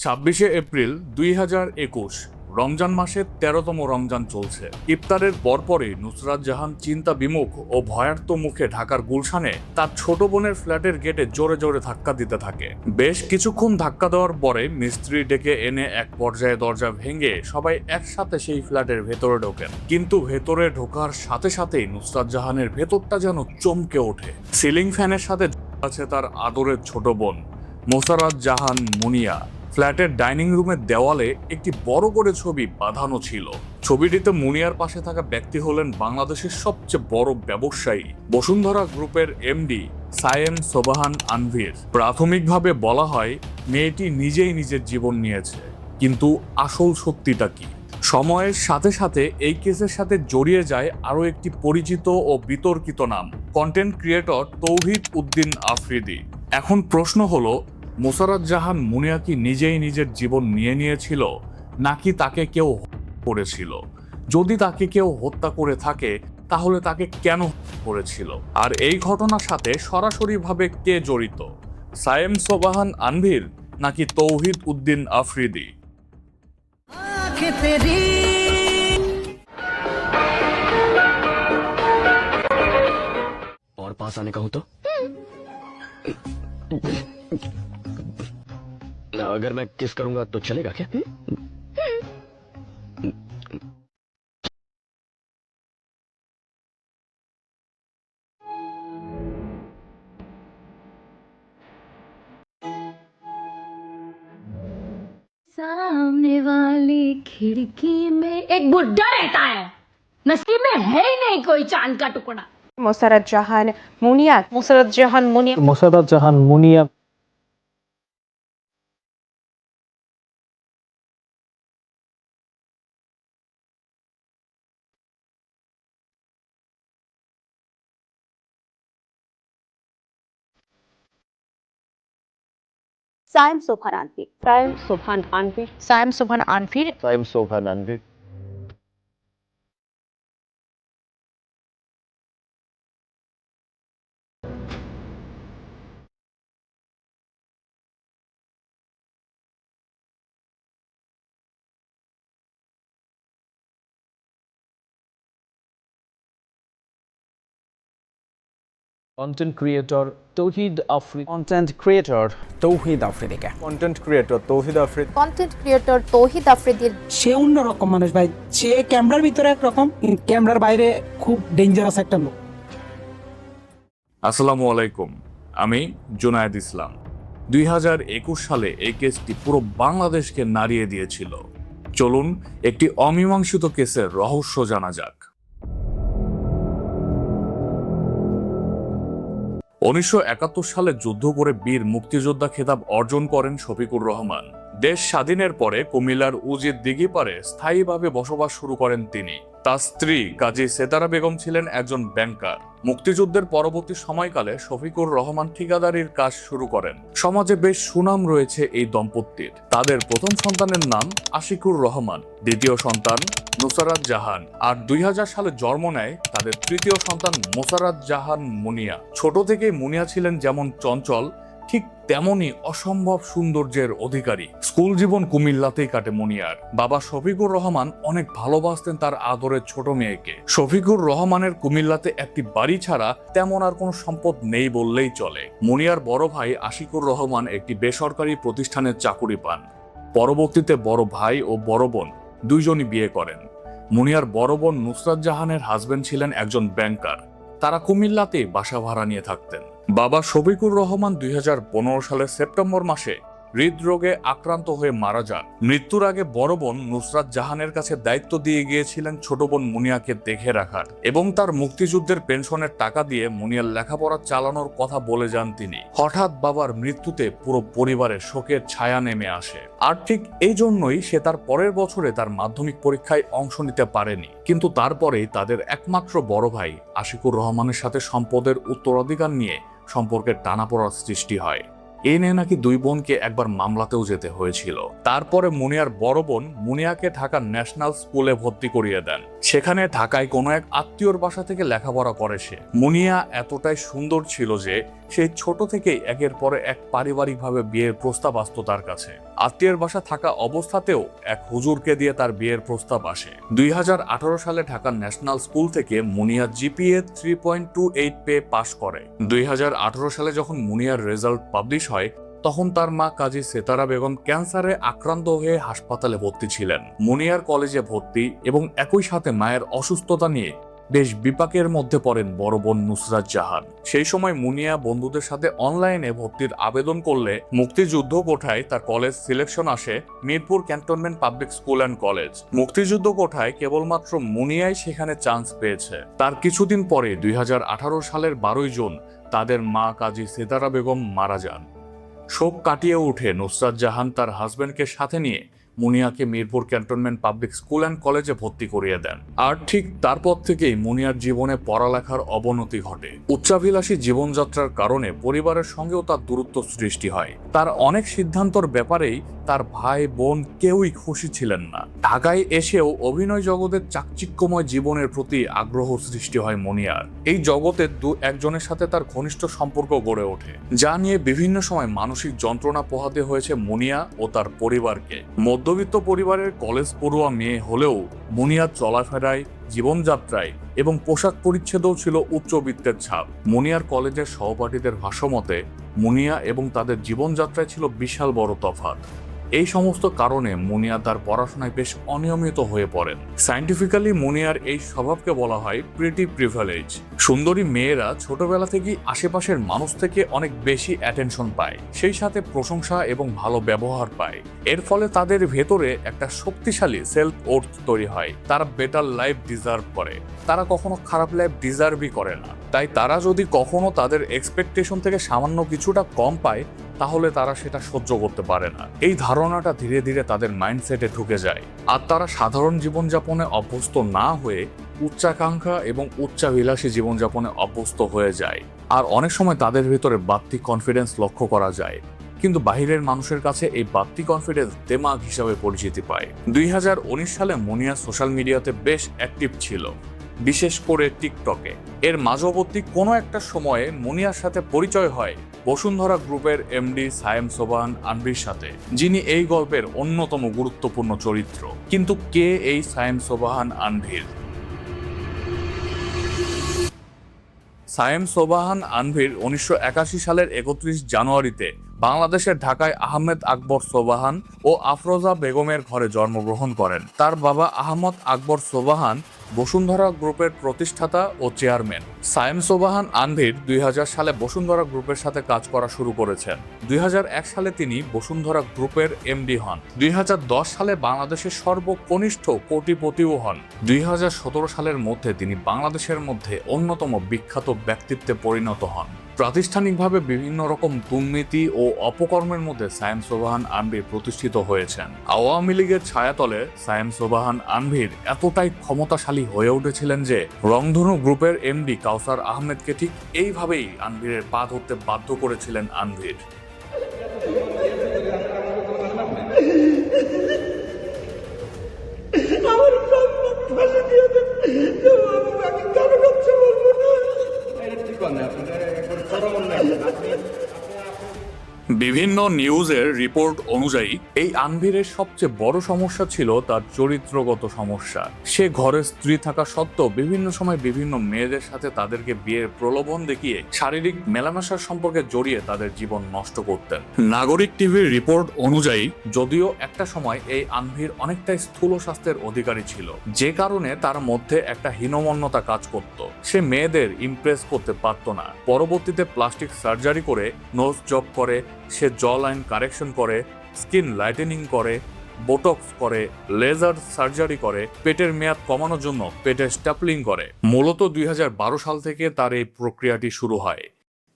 26 April 2021 Ramzan মাসের 13তম রমজান চলছে। ইফতারের পরপরই নুসরাত জাহান চিন্তা বিমুখ ও ভয়ার্ত মুখে ঢাকার গুলশানে তার ছোট বোনের ফ্ল্যাটের গেটে জোরে জোরে ধাক্কা দিতে থাকে। বেশ কিছুক্ষণ ধাক্কা দেওয়ার পরে মিস্ত্রি ডেকে এনে এক পর্যায়ে দরজা ভেঙে সবাই একসাথে সেই ফ্ল্যাটের ভেতরে ঢোকেন। কিন্তু ভেতরে ঢোকার সাথে সাথেই নুসরাত জাহানের ভেতরটা যেন চমকে ওঠে। সিলিং ফ্যানের সাথে আছে তার আদরের ছোট বোন মোসারাত জাহান মুনিয়া। ফ্ল্যাটের ডাইনিং রুমের দেওয়ালে একটি বড় করে ছবি বাঁধানো ছিল। ছবিটিতে মুনিয়ার পাশে থাকা ব্যক্তি হলেন বাংলাদেশের সবচেয়ে বড় ব্যবসায়ী বসুন্ধরা গ্রুপের এমডি সায়েম সোবাহান আনভির। প্রাথমিকভাবে বলা হয় মেয়েটি নিজেই নিজের জীবন নিয়েছে, কিন্তু আসল সত্যিটা কি? সময়ের সাথে সাথে এই কেসের সাথে জড়িয়ে যায় আরও একটি পরিচিত ও বিতর্কিত নাম, কন্টেন্ট ক্রিয়েটর তৌহিদ উদ্দিন আফ্রিদি। এখন প্রশ্ন হলো, মোসারাত জাহান মুনিয়া কি নিজেই নিজের জীবন নিয়ে নিয়েছিল, নাকি তাকে কেউ করেছিল? যদি তাকে কেউ হত্যা করে থাকে, তাহলে তাকে কেন করেছিল? আর এই ঘটনার সাথে সরাসরিভাবে কে জড়িত, সায়েম সোবাহান আনভির নাকি তৌহিদ উদ্দিন আফ্রিদি? और पास आने का हूं तो अगर मैं किस करूंगा तो चलेगा क्या? सामने वाली खिड़की में एक बुड्ढा रहता है, नसीब में है ही नहीं कोई चांद का टुकड़ा। মোসারাত জাহান মুনিয়া মোসারাত জাহান মুনিয়া সায়েম সোবহান আনফির साइम सोफा नंदी content creator Tawhid Afridi content creator Tawhid আফ্রিদিকে content creator Tawhid Afridi content creator Tawhid আফ্রিদির সে অন্যরকম মানুষ ভাই। সে ক্যামেরার ভিতরে একরকম, ক্যামেরার বাইরে খুব ডেঞ্জারাস একটা লোক। আসসালামু আলাইকুম, আমি জুনায়েদ ইসলাম। 2021 সালে এই কেসটি পুরো বাংলাদেশকে নাড়িয়ে দিয়েছিল। চলুন একটি অমীমাংসিত কেসের রহস্য জানা যাক। 1971 সালে যুদ্ধ করে বীর মুক্তিযোদ্ধা খেতাব অর্জন করেন শফিকুর রহমান। দেশ স্বাধীনের পরে কুমিল্লার উজির দিঘিপাড়ে স্থায়ীভাবে বসবাস শুরু করেন তিনি। তার স্ত্রী কাজী সেতারা বেগম ছিলেন একজন ব্যাংকার। মুক্তিযুদ্ধের পরবর্তী সময়কালে শফিকুর রহমান ঠিকাদারির কাজ শুরু করেন। সমাজে বেশ সুনাম রয়েছে এই দম্পতির। তাদের প্রথম সন্তানের নাম আশিকুর রহমান, দ্বিতীয় সন্তান নুসরাত জাহান, আর 2000 সালে জন্ম নেয় তাদের তৃতীয় সন্তান মোসারাত জাহান মুনিয়া। ছোট থেকেই মুনিয়া ছিলেন যেমন চঞ্চল, ঠিক তেমনই অসম্ভব সৌন্দর্যের অধিকারী। স্কুল জীবন কুমিল্লাতেই কাটে মুনিয়ার। বাবা শফিকুর রহমান অনেক ভালোবাসতেন তার আদরের ছোট মেয়েকে। শফিকুর রহমানের কুমিল্লাতে একটি বাড়ি ছাড়া তেমন আর কোনো সম্পদ নেই বললেই চলে। মুনিয়ার বড় ভাই আশিকুর রহমান একটি বেসরকারি প্রতিষ্ঠানের চাকুরি পান। পরবর্তীতে বড় ভাই ও বড় বোন দুইজনই বিয়ে করেন। মুনিয়ার বড় বোন নুসরাত জাহানের হাজবেন্ড ছিলেন একজন ব্যাংকার। তারা কুমিল্লাতেই বাসা ভাড়া নিয়ে থাকতেন। বাবা শফিকুর রহমান 2015 সালের সেপ্টেম্বর মাসে হৃদরোগে আক্রান্ত হয়ে মারা যান। মৃত্যুর আগে বড় বোন নুসরাত জাহানের কাছে দায়িত্ব দিয়ে গিয়েছিলেন ছোট বোন মুনিয়াকে দেখে রাখার এবং তার মুক্তিযুদ্ধের পেনশনের টাকা দিয়ে মুনিয়ার লেখাপড়া চালানোর কথা বলে যান তিনি। হঠাৎ বাবার মৃত্যুতে পুরো পরিবারে শোকের ছায়া নেমে আসে। আর ঠিক এই জন্যই সে তার পরের বছরে তার মাধ্যমিক পরীক্ষায় অংশ নিতে পারেনি। কিন্তু তারপরেই তাদের একমাত্র বড় ভাই আশিকুর রহমানের সাথে সম্পদের উত্তরাধিকার নিয়ে সম্পর্কের টানাপোড়ার সৃষ্টি হয়। এই নিয়ে নাকি দুই বোনকে একবার মামলাতেও যেতে হয়েছিল। তারপরে মুনিয়ার বড় বোন মুনিয়াকে ঢাকার ন্যাশনাল স্কুলে ভর্তি করিয়ে দেন। সেখানে ঢাকায় কোনো এক আত্মীয়র বাসা থেকে লেখাপড়া করে সে। মুনিয়া এতটাই সুন্দর ছিল যে সেই ছোট থেকেই একের পরে এক পারিবারিকভাবে বিয়ের প্রস্তাব আসতো তার কাছে। আত্মীয়ের বাসা থাকা অবস্থাতেও এক হুজুরকে দিয়ে তার বিয়ের প্রস্তাব আসে। 2018 সালে ঢাকার ন্যাশনাল স্কুল থেকে মুনিয়া জিপিএ 3.28 পেয়ে পাশ করে। 2018 সালে যখন মুনিয়ার রেজাল্ট পাবলিশ হয় তখন তার মা কাজী সেতারা বেগম ক্যান্সারে আক্রান্ত হয়ে হাসপাতালে ভর্তি ছিলেন। মুনিয়ার কলেজে ভর্তি এবং একই সাথে মায়ের অসুস্থতা নিয়ে বেশ বিপাকের মধ্যে পড়েন বড় বোন নুসরাত জাহান। সেই সময় মুনিয়া বন্ধুদের সাথে অনলাইনে ভর্তির আবেদন করলে মুক্তিযুদ্ধ কোঠায় তার কলেজ সিলেকশন আসে Mirpur cantonment public school and college. মুক্তিযুদ্ধ কোঠায় কেবলমাত্র মুনিয়াই সেখানে চান্স পেয়েছে। তার কিছুদিন পরে 2018 সালের 12 জুন তাদের মা কাজী সেতারা বেগম মারা যান। শোক কাটিয়ে উঠে নুসরাত জাহান তার হাজবেন্ডকে সাথে নিয়ে মুনিয়াকে Mirpur cantonment public school and কলেজে ভর্তি করিয়ে দেন। আর ঠিক তারপর থেকেই মুনিয়ার জীবনে পড়ালেখার অবনতি ঘটে। উচ্চাভিলাষী জীবনযাত্রার কারণে পরিবারের সঙ্গেও তার দূরত্ব সৃষ্টি হয়। তার অনেক সিদ্ধান্তর ব্যাপারেই তার ভাই বোন কেউই খুশি ছিলেন না। ঢাকায় এসেও অভিনয় জগতের চাকচিক্যময় জীবনের প্রতি আগ্রহ সৃষ্টি হয় মুনিয়ার। এই জগতের একজনের সাথে তার ঘনিষ্ঠ সম্পর্ক গড়ে ওঠে, যা নিয়ে বিভিন্ন সময় মানসিক যন্ত্রণা পোহাতে হয়েছে মুনিয়া ও তার পরিবারকে। মধ্যবিত্ত পরিবারের কলেজ পড়ুয়া মেয়ে হলেও মুনিয়ার চলাফেরায়, জীবনযাত্রায় এবং পোশাক পরিচ্ছেদেও ছিল উচ্চবিত্তের ছাপ। মুনিয়ার কলেজের সহপাঠীদের ভাষ্যমতে মুনিয়া এবং তাদের জীবনযাত্রায় ছিল বিশাল বড় তফাৎ। এই সমস্ত কারণে মুনিয়া তার পড়াশোনায় বেশ অনিয়মিত হয়ে পড়েন। সায়েন্টিফিক্যালি মুনিয়ার এই স্বভাবকে বলা হয় প্রিটি প্রিভিলেজ। সুন্দরী মেয়েরা ছোটবেলা থেকেই আশেপাশের মানুষ থেকে অনেক বেশি অ্যাটেনশন পায়, সেই সাথে প্রশংসা এবং ভালো ব্যবহার পায়। এর ফলে তাদের ভেতরে একটা শক্তিশালী সেলফ ওর্থ তৈরি হয়। তারা বেটার লাইফ ডিজার্ভ করে, তারা কখনো খারাপ লাইফ ডিজার্ভই করে না। তাই তারা যদি কখনো তাদের এক্সপেকটেশন থেকে সামান্য কিছুটা কম পায় তাহলে তারা সেটা সহ্য করতে পারে না। এই ধারণাটা ধীরে ধীরে তাদের মাইন্ডসেটে ঢুকে যায়, আর তারা সাধারণ জীবনযাপনে অভ্যস্ত না হয়ে উচ্চাকাঙ্ক্ষা এবং উচ্চাভিলাষী জীবনযাপনে অভ্যস্ত হয়ে যায়। আর অনেক সময় তাদের ভিতরে বাড়তি কনফিডেন্স লক্ষ্য করা যায়, কিন্তু বাহিরের মানুষের কাছে এই বাড়তি কনফিডেন্স দেমাগ হিসাবে পরিচিতি পায়। 2019 সালে মুনিয়া সোশ্যাল মিডিয়াতে বেশ অ্যাক্টিভ ছিল, বিশেষ করে টিকটকে। এর মাঝবর্তী কোনো একটা সময়ে মুনিয়ার সাথে পরিচয় হয় বসুন্ধরা গ্রুপের এমডি সায়েম সোবহান আনভির সাথে, যিনি এই গল্পের অন্যতম গুরুত্বপূর্ণ চরিত্র। কিন্তু কে এই সায়েম সোবহান আনভির? সায়েম সোবহান আনভির 1981 সালের 31 জানুয়ারিতে বাংলাদেশের ঢাকায় আহমেদ আকবর সোবহান ও আফরোজা বেগমের ঘরে জন্মগ্রহণ করেন। তার বাবা আহমদ আকবর সোবহান বসুন্ধরা গ্রুপের প্রতিষ্ঠাতা ও চেয়ারম্যান। সায়েম সোবহান আনভির 2000 সালে বসুন্ধরা গ্রুপের সাথে কাজ করা শুরু করেছেন। 2001 সালে তিনি বসুন্ধরা গ্রুপের এমডি হন। 2010 সালে বাংলাদেশের সর্বকনিষ্ঠ কোটিপতিও হন। 2017 সালের মধ্যে তিনি বাংলাদেশের মধ্যে অন্যতম বিখ্যাত ব্যক্তিত্বে পরিণত হন। প্রাতিষ্ঠানিকভাবে বিভিন্ন রকম দুর্নীতি ও অপকর্মের মধ্যে সায়েম সোবহান আনভির প্রতিষ্ঠিত হয়েছেন। আওয়ামী লীগের ছায়াতলে সায়েম সোবহান আনভির এতটাই ক্ষমতাশালী হয়ে উঠেছিলেন যে রংধনু গ্রুপের এমডি কাউসার আহমেদকে ঠিক এইভাবেই আনভিরের পা ধরতে বাধ্য করেছিলেন আনভির। বিভিন্ন নিউজের রিপোর্ট অনুযায়ী এই আনভিরের সবচেয়ে বড় সমস্যা ছিল তার চরিত্রগত সমস্যা। সে ঘরে স্ত্রী থাকা সত্ত্বেও বিভিন্ন সময় বিভিন্ন মেয়েদের সাথে তাদেরকে বিয়ের প্রলোভন দেখিয়ে শারীরিক মেলামেশার সম্পর্কে জড়িয়ে তাদের জীবন নষ্ট করতেন। নাগরিক টিভির রিপোর্ট অনুযায়ী যদিও একটা সময় এই আনভির অনেকটাই স্থূল স্বাস্থ্যের অধিকারী ছিল, যে কারণে তার মধ্যে একটা হীনমন্যতা কাজ করত। সে মেয়েদের ইমপ্রেস করতে পারত না। পরবর্তীতে প্লাস্টিক সার্জারি করে, নোজ জব করে, সে জ লাইন কারেকশন করে, স্কিন লাইটেনিং করে, বোটক্স করে, লেজার সার্জারি করে, পেটের মেয়াদ কমানোর জন্য পেটে স্ট্যাপলিং করে। মূলত 2012 সাল থেকে তার এই প্রক্রিয়াটি শুরু হয়।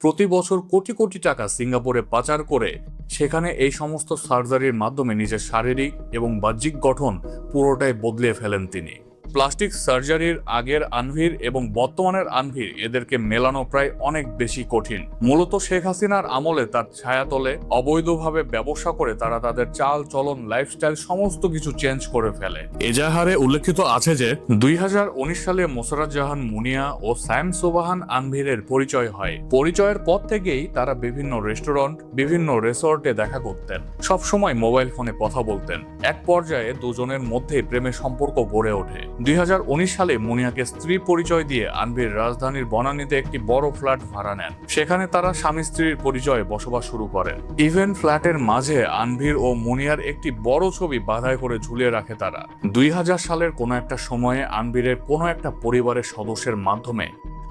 প্রতি বছর কোটি কোটি টাকা সিঙ্গাপুরে পাচার করে সেখানে এই সমস্ত সার্জারির মাধ্যমে নিজের শারীরিক এবং বাহ্যিক গঠন পুরোটাই বদলে ফেলেন তিনি। প্লাস্টিক সার্জারির আগের আনভির এবং বর্তমানের আনভির এদেরকে মেলানো প্রায় অনেক বেশি কঠিন। মূলত শেখ হাসিনার আমলে তার ছায়াতলে অবৈধভাবে ব্যবসা করে তারা তাদের চাল চলন লাইফস্টাইল সমস্ত কিছু চেঞ্জ করে ফেলে। এজাহারে উল্লেখিত আছে যে 2019 সালে মোসাররত জাহান মুনিয়া ও সায়েম সোবাহান আনভিরের পরিচয় হয়। পরিচয়ের পর থেকেই তারা বিভিন্ন রেস্টুরেন্ট, বিভিন্ন রিসোর্টে দেখা করতেন, সবসময় মোবাইল ফোনে কথা বলতেন। এক পর্যায়ে দুজনের মধ্যে প্রেমের সম্পর্ক গড়ে ওঠে। 2019 সালে মুনিয়াকে স্ত্রী পরিচয় দিয়ে আনভির রাজধানীর বনানীতে একটি বড় ফ্ল্যাট ভাড়া নেন। সেখানে তারা স্বামী স্ত্রীর পরিচয়ে বসবাস শুরু করেন। ইভেন ফ্ল্যাটের মাঝে আনভির ও মুনিয়ার একটি বড় ছবি বাঁধাই করে ঝুলিয়ে রাখে তারা। 2000 সালের কোনো একটা সময়ে আনভিরের কোনো একটা পরিবারের সদস্যের মাধ্যমে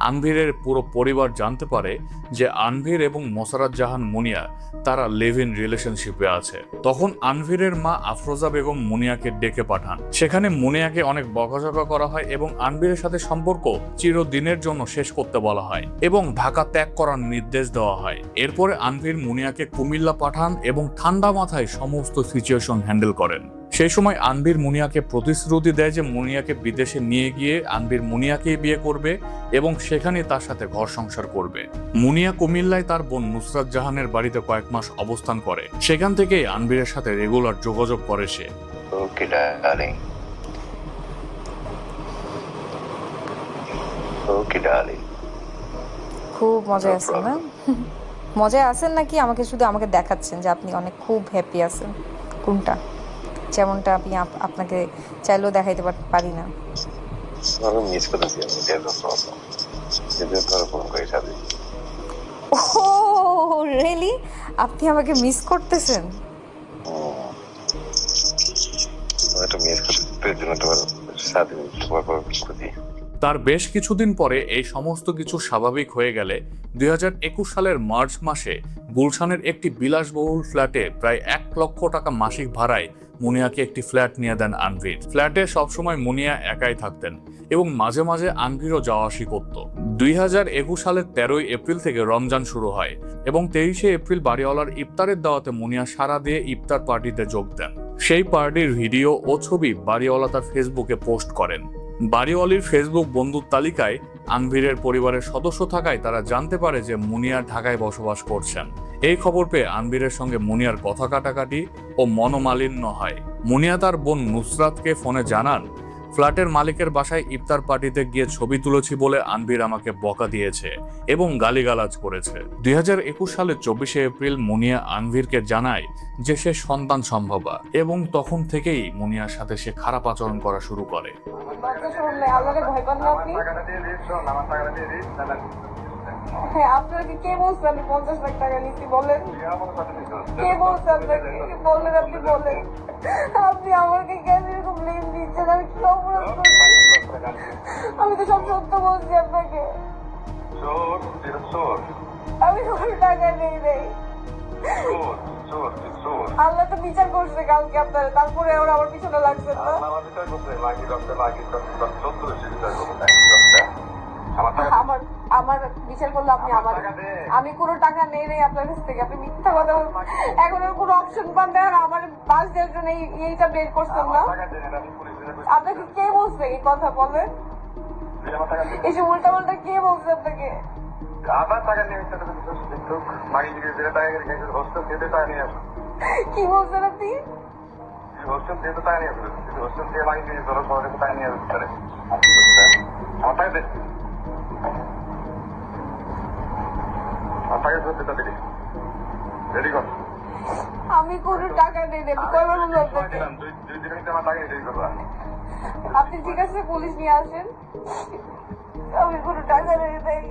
আনভিরের পুরো পরিবার জানতে পারে যে আনভির এবং মোসাররত জাহান মুনিয়া তারা লিভ ইন রিলেশনশিপে আছে। তখন আনভিরের মা আফরোজা বেগম মুনিয়াকে ডেকে পাঠান। সেখানে মুনিয়াকে অনেক বকাঝকা করা হয় এবং আনভিরের সাথে সম্পর্ক চিরদিনের জন্য শেষ করতে বলা হয় এবং ঢাকা ত্যাগ করার নির্দেশ দেওয়া হয়। এরপরে আনভির মুনিয়াকে কুমিল্লা পাঠান এবং ঠান্ডা মাথায় সমস্ত সিচুয়েশন হ্যান্ডেল করেন। সেই সময় আনভির মুনিয়াকে প্রতিশ্রুতি দেয় যে মুনিয়াকে বিদেশে নিয়ে গিয়ে আনভির মুনিয়াকেই বিয়ে করবে এবং সেখানে তার সাথে ঘর সংসার করবে। মুনিয়া কুমিল্লায় তার বোন নুসরাত জাহানের বাড়িতে কয়েক মাস অবস্থান করে। সেখান থেকেই আনভিরের সাথে রেগুলার যোগাযোগ করে সে। ওকে ডার্লিং, ওকে ডার্লিং। খুব মজায় আছেন না? মজায় আছেন নাকি আমাকে শুধু আমাকে দেখাচ্ছেন যে আপনি অনেক খুব হ্যাপি আছেন? কোনটা? যেমনটা আমি আপনাকে চাইলেও দেখাইতে পারি না। আমি মিস করতেছি, আমি দেবো প্রবলেম যদি তোর ফোন করে যাবে। ও রিয়েলি? আপনি আমাকে মিস করতেছেন? আমি মিস করতেছি, তোর জন্য তোমার সাথে তোমার খুঁজি। তার বেশ কিছুদিন পরে এই সমস্ত কিছু স্বাভাবিক হয়ে গেলে 2021 সালের মার্চ মাসে গুলশানের একটি বিলাসবহুল ফ্ল্যাটে প্রায় 1 লক্ষ টাকা মাসিক ভাড়ায় মুনিয়াকে একটি ফ্ল্যাট নিয়ে দেন আনভির। ফ্ল্যাটে সবসময় মুনিয়া একাই থাকতেন এবং মাঝে মাঝে আনভিরও যাওয়া আসি করত। 2021 সালের 13 এপ্রিল থেকে রমজান শুরু হয় এবং 23 এপ্রিল বাড়িওয়ালার ইফতারের দাওয়াতে মুনিয়া সারা দিয়ে ইফতার পার্টিতে যোগ দেন। সেই পার্টির ভিডিও ও ছবি বাড়িওয়ালা তার ফেসবুকে পোস্ট করেন। বাড়িওয়ালির ফেসবুক বন্ধুর তালিকায় আনভিরের পরিবারের সদস্য থাকায় তারা জানতে পারে যে মুনিয়া ঢাকায় বসবাস করছেন। এই খবর পেয়ে আনভিরের সঙ্গে মুনিয়ার কথা কাটাকাটি ও মনোমালিন্য হয়। মুনিয়া তার বোন নুসরাতকে ফোনে জানান, ফ্ল্যাটের মালিকের বাসায় ইফতার পার্টিতে গিয়ে ছবি তুলেছি বলে আনভির আমাকে বকা দিয়েছে এবং গালিগালাজ করেছে। 2021 সালের 24 এপ্রিল মুনিয়া আনভিরকে জানায় যে সে সন্তান সম্ভবা এবং তখন থেকেই মুনিয়ার সাথে সে খারাপ আচরণ করা শুরু করে। আপনারা কি কে বলছেন আমি 50 লাখ টাকা নিচ্ছি? বলেন কে বলছেন আপনাকে? বলেন, আপনি বলেন, আপনি আমাকে কেন এরকম লিঙ্ক দিচ্ছেন? আমি কি অপরাধ করছি? আমি তো সব সত্য বলছি আপনাকে। আমি কোনো টাকা নেই নেই। আল্লাহ তো বিচার করছে কালকে আপনারা, তারপরে ওরা আমার পিছনে লাগছে না। আমার বিচার করলে আপনি আমার, আমি কোনো টাকা নেই নেই আপনার কাছ থেকে। আপনি মিথ্যা কথা বলছেন। এখন আর কোনো অপশন পান না, আমার বাস দেওয়ার জন্য এইটা বের করছেন না। আপনাকে কে বলছে এই কথা? বলেন, এসব উল্টা পাল্টা কে বলছে আপনাকে? কি বলছেন আপনি? আমি কোনো টাকা নেই নেই। কয়বার বলবো আপনাকে? আপনি ঠিক আছে পুলিশ নিয়ে আসেন। আমি কোনো টাকা নেই নেই।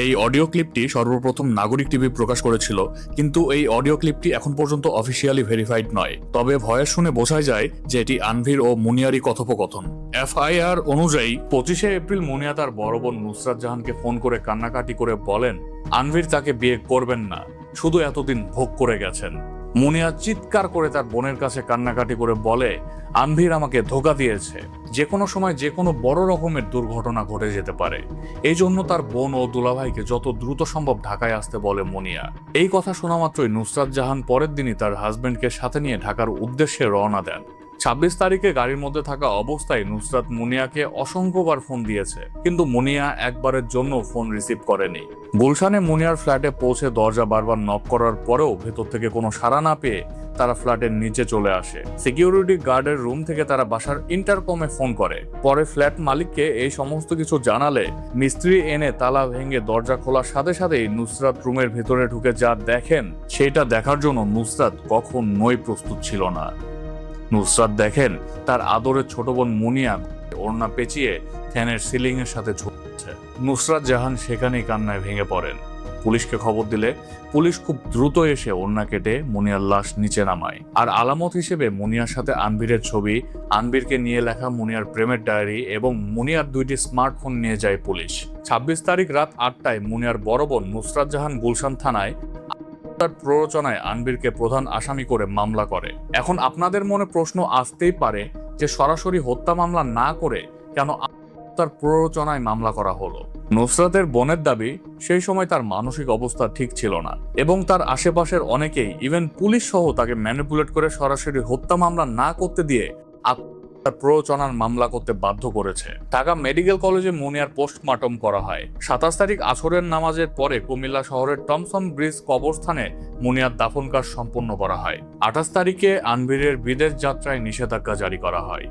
এই অডিও ক্লিপটি সর্বপ্রথম নাগরিক টিভি প্রকাশ করেছিল, কিন্তু এই অডিও ক্লিপটি এখন পর্যন্ত অফিসিয়ালি ভেরিফাইড নয়। তবে ভয়েস শুনে বোঝাই যায় যে এটি আনভির ও মুনিয়ারই কথোপকথন। এফআইআর অনুযায়ী 25 এপ্রিল মুনিয়া তার বড় বোন নুসরাত জাহানকে ফোন করে কান্নাকাটি করে বলেন আনভির তাকে বিয়ে করবেন না, শুধু এতদিন ভোগ করে গেছেন। মুনিয়া চিৎকার করে তার বোনের কাছে কান্নাকাটি করে বলে আনভির আমাকে ধোঁকা দিয়েছে, যে কোনো সময় যে কোনো বড় রকমের দুর্ঘটনা ঘটে যেতে পারে। এই জন্য তার বোন ও দুলাভাইকে যত দ্রুত সম্ভব ঢাকায় আসতে বলে মুনিয়া। এই কথা শোনা মাত্রই নুসরাত জাহান পরের দিনই তার হাজবেন্ডকে সাথে নিয়ে ঢাকার উদ্দেশ্যে রওনা দেন। 26 তারিখে গাড়ির মধ্যে থাকা অবস্থায় নুসরাত মুনিয়াকে অসংখ্যবার ফোন দিয়েছে, কিন্তু মুনিয়া একবারের জন্য ফোন রিসিভ করেনি। গুলশানে মুনিয়ার ফ্ল্যাটে পৌঁছে দরজা বারবার নক করার পরেও ভেতর থেকে কোনো সাড়া না পেয়ে তারা ফ্ল্যাটের নিচে চলে আসে। সিকিউরিটি গার্ডের রুম থেকে তারা বাসার ইন্টারকমে ফোন করে। পরে ফ্ল্যাট মালিককে এই সমস্ত কিছু জানালে মিস্ত্রি এনে তালা ভেঙে দরজা খোলার সাথে সাথেই নুসরাত রুমের ভেতরে ঢুকে যা দেখেন সেটা দেখার জন্য নুসরাত কখনোই প্রস্তুত ছিল না। নুসরাত দেখেন তার আদরের ছোট বোন মুনিয়া ওড়না পেঁচিয়ে ফ্যানের সিলিং এর সাথে ঝুলছে। নুসরাত জাহান সেখানেই কান্নায় ভেঙে পড়েন। পুলিশকে খবর দিলে পুলিশ খুব দ্রুত এসে ওড়না কেটে মুনিয়ার লাশ নিচে নামায়। আর আলামত হিসেবে মুনিয়ার সাথে আনবিরের ছবি, আনবিরকে নিয়ে লেখা মুনিয়ার প্রেমের ডায়েরি এবং মুনিয়ার 2টি স্মার্টফোন নিয়ে যায় পুলিশ। 26 তারিখ রাত 8টায় মুনিয়ার বড় বোন নুসরাত জাহান গুলশান থানায় তার প্ররোচনায় আনবিরকে প্রধান আসামি করে মামলা করে। এখন আপনাদের মনে প্রশ্ন আসতেই পারে যে সরাসরি হত্যা মামলা না করে কেন তার প্ররোচনায় মামলা করা হলো। নুসরাতের বোনের দাবি সেই সময় তার মানসিক অবস্থা ঠিক ছিল না এবং তার আশেপাশের অনেকেই ইভেন পুলিশ সহ তাকে ম্যানিপুলেট করে সরাসরি হত্যা মামলা না করতে দিয়ে তার প্ররোচনার মামলা করতে বাধ্য করেছে। ঢাকা মেডিকেল কলেজে মুনিয়ার পোস্টমর্টম করা হয়। 27 তারিখ আসরের নামাজের পরে কুমিল্লা শহরের টমসন ব্রিজ কবরস্থানে মুনিয়ার দাফন কাজ সম্পন্ন করা হয়। 28 তারিখে আনবিরের বিদেশ যাত্রায় নিষেধাজ্ঞা জারি করা হয়।